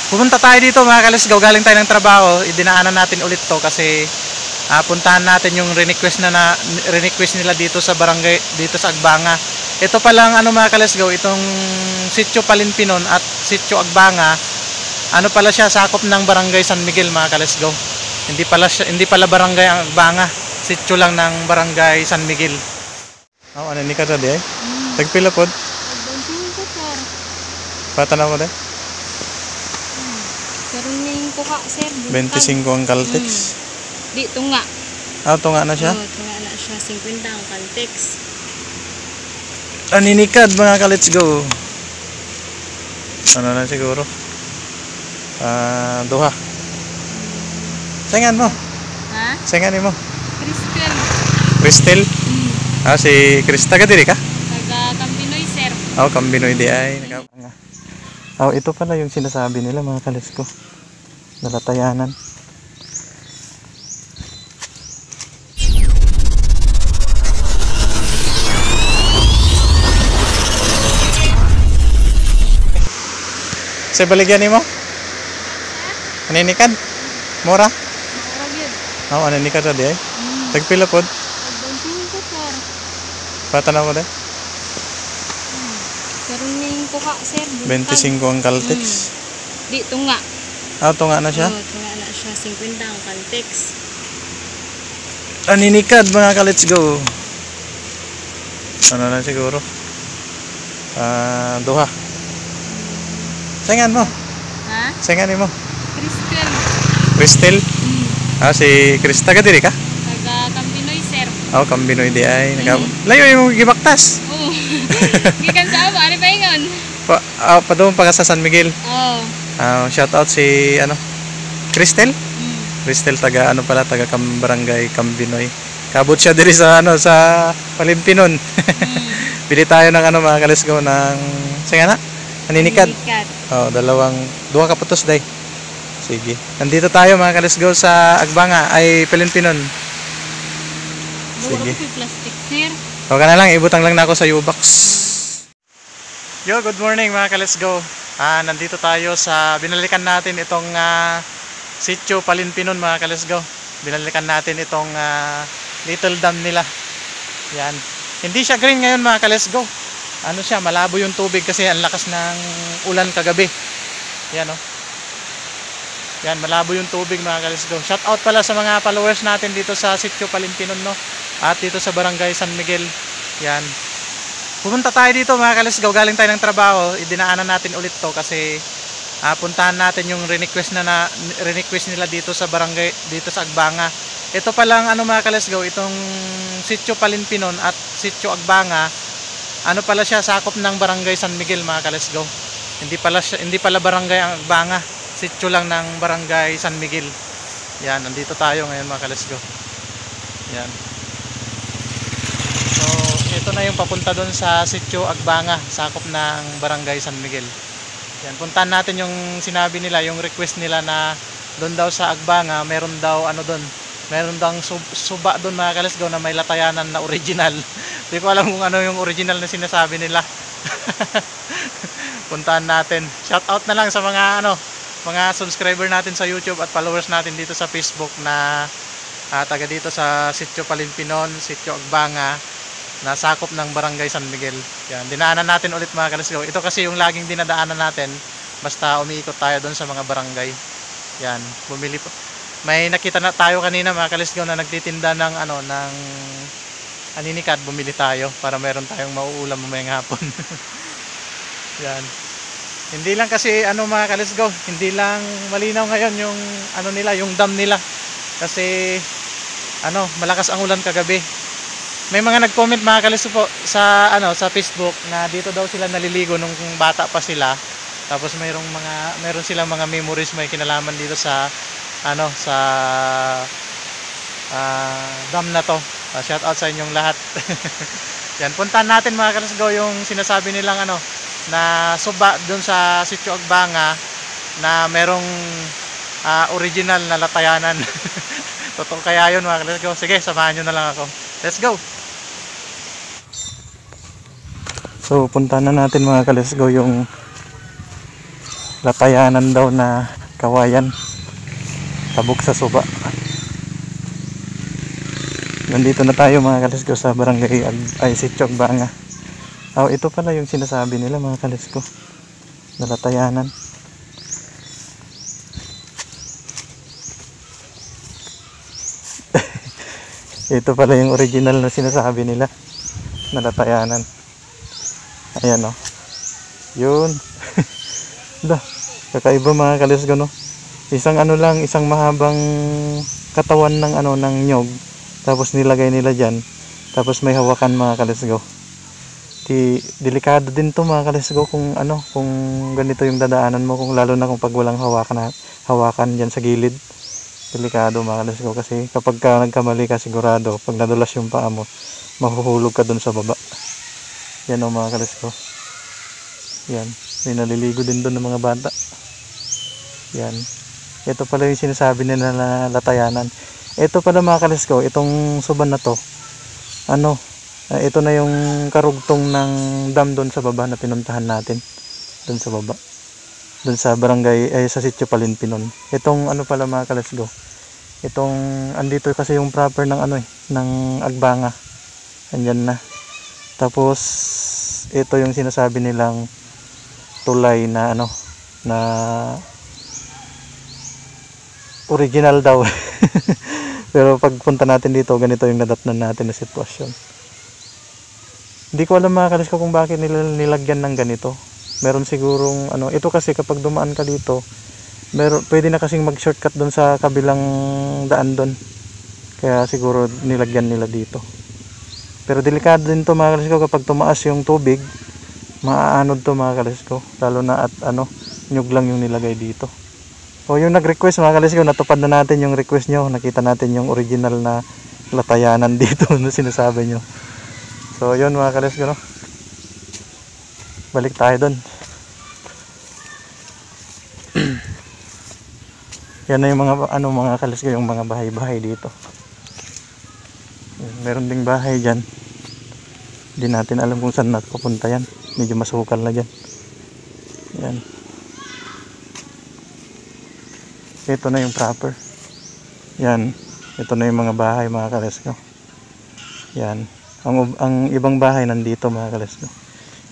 Pumunta tayo dito mga kalisgaw, galing tayo ng trabaho. Idinaanan natin ulit to kasi puntahan natin yung request nila dito sa barangay, dito sa Agbanga. Ito palang ano mga kalisgaw, itong Sitio Palinpinon at Sitio Agbanga, ano pala siya, sakop ng barangay San Miguel mga kalisgaw. Hindi pala barangay ang Agbanga, sitio lang ng barangay San Miguel. Oh, ano ni ka sa di ay? Tagpila pod? 25 sir. Patanaw ko de? Karon ning kuha sir. 25 ang Caltex. Di tunga. Tunga na siya? Oo, tunga na siya. 50 ang Caltex. Aninikad mga ka-let's go. Ano na siguro? Duha. Sayangan mo. Ha? Sayangan mo. Crystal. Crystal? Si Krista ka diri ka? Taga Cambinoy sir. Cambinoy di ay. Ito pala yung sinasabi nila mga ka-let's go. Nalatayanan. Sa baligyan ni mo? Aninikad? Mura? Mura gyud. Aninikad sa di ay. Tagpila pod? 25 sir. Patanaw ko de? Karon ning kuha sir. 25 ang Caltex. Di tunga. Tunga na siya? Oo, tunga na siya. 50 ang Caltex. Aninikad mga ka-let's go. Ano na siguro? Duha. Sayangan mo. Ha? Sayangan mo. Crystal. Crystal? Si Krista ka diri ka? Taga Cambinoy sir. Cambinoy di ay. Layo yung gibaktas. Oo. Gikan sa amo, ano pa ingon? Pa doon pa sa San Miguel. Oo. Shout out si Crystal? Crystal taga taga barangay Cambinoy. Kabot siya diri sa sa Palimpinon. Bili tayo ng mga kalisgaw ng sayana. Aninikad. Duha ka putos day. Sige. Nandito tayo mga kalisgaw sa Agbanga ay Palimpinon. Sige. Plastic sir. Okay na lang, ibutang lang na ako sa U-box. Yo, good morning mga kalisgaw. Nandito tayo sa binalikan natin itong Sitio Palinpinon mga kalisgaw. Binalikan natin itong little dam nila. Yan. Hindi siya green ngayon mga kalisgaw. Ano siya, malabo yung tubig kasi ang lakas ng ulan kagabi. Yan Yan, malabo yung tubig mga kalisgaw. Shout out pala sa mga followers natin dito sa Sitio Palinpinon at dito sa barangay San Miguel. Yan. Pumunta tayo dito mga kalisgaw, galing tayo ng trabaho. Idinaanan natin ulit to kasi puntahan natin yung request nila dito sa barangay, dito sa Agbanga. Ito palang mga kalisgaw, itong Sitio Palinpinon at Sitio Agbanga, ano pala siya, sakop ng barangay San Miguel mga kalisgaw. Hindi pala barangay ang Agbanga, sitio lang ng barangay San Miguel. Yan, nandito tayo ngayon mga kalisgaw. Yan. So, ito na yung papunta doon sa Sitio Agbanga, sakop ng barangay San Miguel. Yan, puntahan natin yung sinabi nila, yung request nila na doon daw sa Agbanga, meron daw meron daw suba doon mga kalisgaw na may latayanan na original. Hindi ko alam kung ano yung original na sinasabi nila. Puntahan natin. Shout out na lang sa mga mga subscriber natin sa YouTube at followers natin dito sa Facebook na taga dito sa Sitio Palinpinon, Sitio Agbanga, na sakop ng barangay San Miguel. Yan, dinaanan natin ulit mga kalisgaw. Ito kasi yung laging dinadaanan natin basta umiikot tayo doon sa mga barangay. Yan, bumili po. May nakita na tayo kanina mga kalisgaw na nagtitinda ng ng aninikad, bumili tayo para meron tayong mauulam mamayang hapon. Yan. Hindi lang kasi mga kalisgaw, hindi lang malinaw ngayon yung nila, yung dam nila. Kasi malakas ang ulan kagabi. May mga nag-comment mga kalisgaw po sa sa Facebook na dito daw sila naliligo nung bata pa sila. Tapos meron silang mga memories may kinalaman dito sa sa dam na to. Shout out sa inyong lahat. Yan, puntahan natin mga kalisgaw yung sinasabi nilang na suba doon sa Sitio Agbanga na merong original na latayanan. Totoo kaya yun mga kalisgaw? Sige, samahan nyo na lang ako. Let's go! So punta na natin mga kalisgaw yung latayanan daw na kawayan. Tabok sa suba. Nandito na tayo mga kalisgo sa barangay Sitio Agbanga. Oh, ito pala yung sinasabi nila mga kalisgo. Nalatayanan. Ito pala yung original na sinasabi nila. Nalatayanan. Ayan o. Yun. Da, kakaiba mga kalisgo no. Isang ano lang, isang mahabang katawan ng ano ng nyog. Tapos nilagay nila diyan. Tapos may hawakan mga kalisgo. Delikado din to mga kalisgo kung ano, kung ganito yung dadaanan mo, kung lalo na kung pag walang hawakan diyan sa gilid. Delikado mga kalisgo kasi kapag ka nagkamali ka sigurado, pag nadulas yung paa mo, mahuhulog ka dun sa baba. Yan o mga kalisgo. Yan, may naliligo din doon ng mga bata. Yan. Ito pala yung sinasabi nila na latayanan. Ito pala mga kalisgo, itong suban na to, ano, ito na yung karugtong ng dam doon sa baba na pinuntahan natin. Doon sa baba. Doon sa barangay, sa Sitio Palinpinon. Itong ano pala mga kalisgo, itong, andito kasi yung proper ng ano ng Agbanga. Andyan na. Tapos, ito yung sinasabi nilang tulay na ano, na original daw. Pero pagpunta natin dito, ganito yung nadatnan natin na sitwasyon. Hindi ko alam mga kalisgo kung bakit nilagyan ng ganito. Meron sigurong ano, ito kasi kapag dumaan ka dito, pwede na kasing mag-shortcut doon sa kabilang daan doon. Kaya siguro nilagyan nila dito. Pero delikado din to mga kalisgo kapag tumaas yung tubig, maaanod to mga kalisgo. Lalo na at ano, nyug lang yung nilagay dito. O yung nag-request mga kalisgo, natupad na natin yung request nyo. Nakita natin yung original na latayanan dito na sinasabi nyo. So yun mga kalisgo no. Balik tayo doon. Yan na yung mga ano mga kalisgo, yung mga bahay-bahay dito. Meron ding bahay diyan. Hindi natin alam kung saan napupunta yan. Medyo masukal na diyan. Yan. Ito na yung proper. Yan. Ito na yung mga bahay mga kalisgo. Yan. Ang ibang bahay nandito mga kalisgo.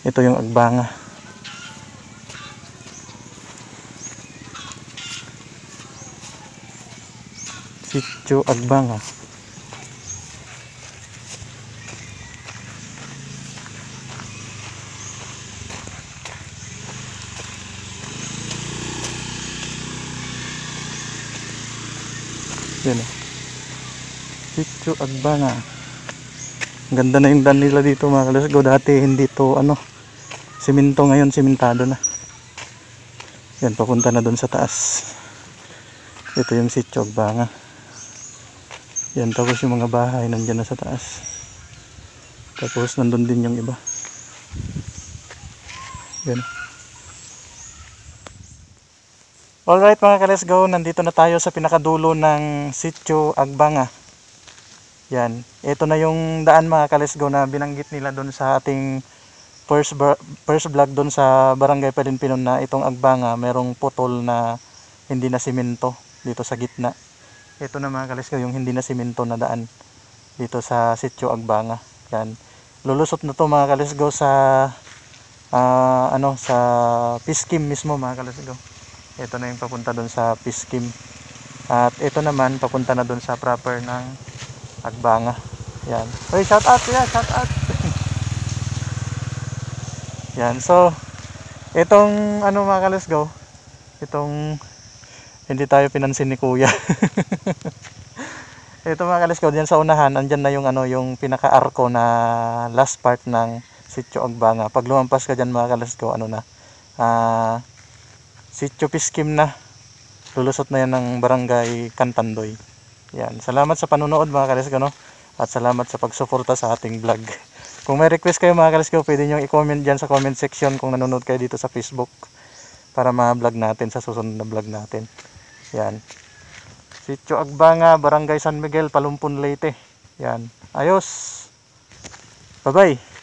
Ito yung Agbanga. Sitio Agbanga. Yan o. Sitio Agbanga. Ganda na yung daan nila dito mga kalisgo. Dati hindi to ano, simento, ngayon simentado na. Yan, papunta na doon sa taas. Ito yung Sitio Agbanga. Yan, tapos yung mga bahay nandyan na sa taas. Tapos nandun din yung iba. Yan. Alright mga ka-let's-go, nandito na tayo sa pinakadulo ng Sitio Agbanga. Yan, ito na yung daan mga ka-let's-go na binanggit nila doon sa ating first vlog doon sa Barangay Palinpinon na itong Agbanga, merong putol na hindi na simento dito sa gitna. Ito na mga ka-let's-go yung hindi na simento na daan dito sa Sitio Agbanga. Yan, lulusot na to mga ka-let's-go sa sa Piskim mismo mga ka-let's-go. Ito na yung papunta doon sa Piskim. At ito naman papunta na doon sa proper ng Agbanga. Yan. Hey, shout out kuya, shout out. Yan. So, itong ano mga ka-let's-go, itong hindi tayo pinansin ni kuya. Ito mga ka-let's-go, diyan sa unahan, andyan na yung ano, yung pinaka-arko na last part ng Sitio Agbanga. Pag lumampas ka diyan mga ka-let's-go, ano na, Sitio Piskim na. Lulusot na yan ng Barangay Cantandoy. Yan. Salamat sa panunood mga ka-let's-go no? At salamat sa pagsuporta sa ating vlog. Kung may request kayo mga ka-let's-go, pwede nyo i-comment dyan sa comment section kung nanonood kayo dito sa Facebook para ma-vlog natin sa susunod na vlog natin. Yan. Sitio Agbanga, Barangay San Miguel, Palumpon, Leyte. Yan. Ayos. Bye-bye.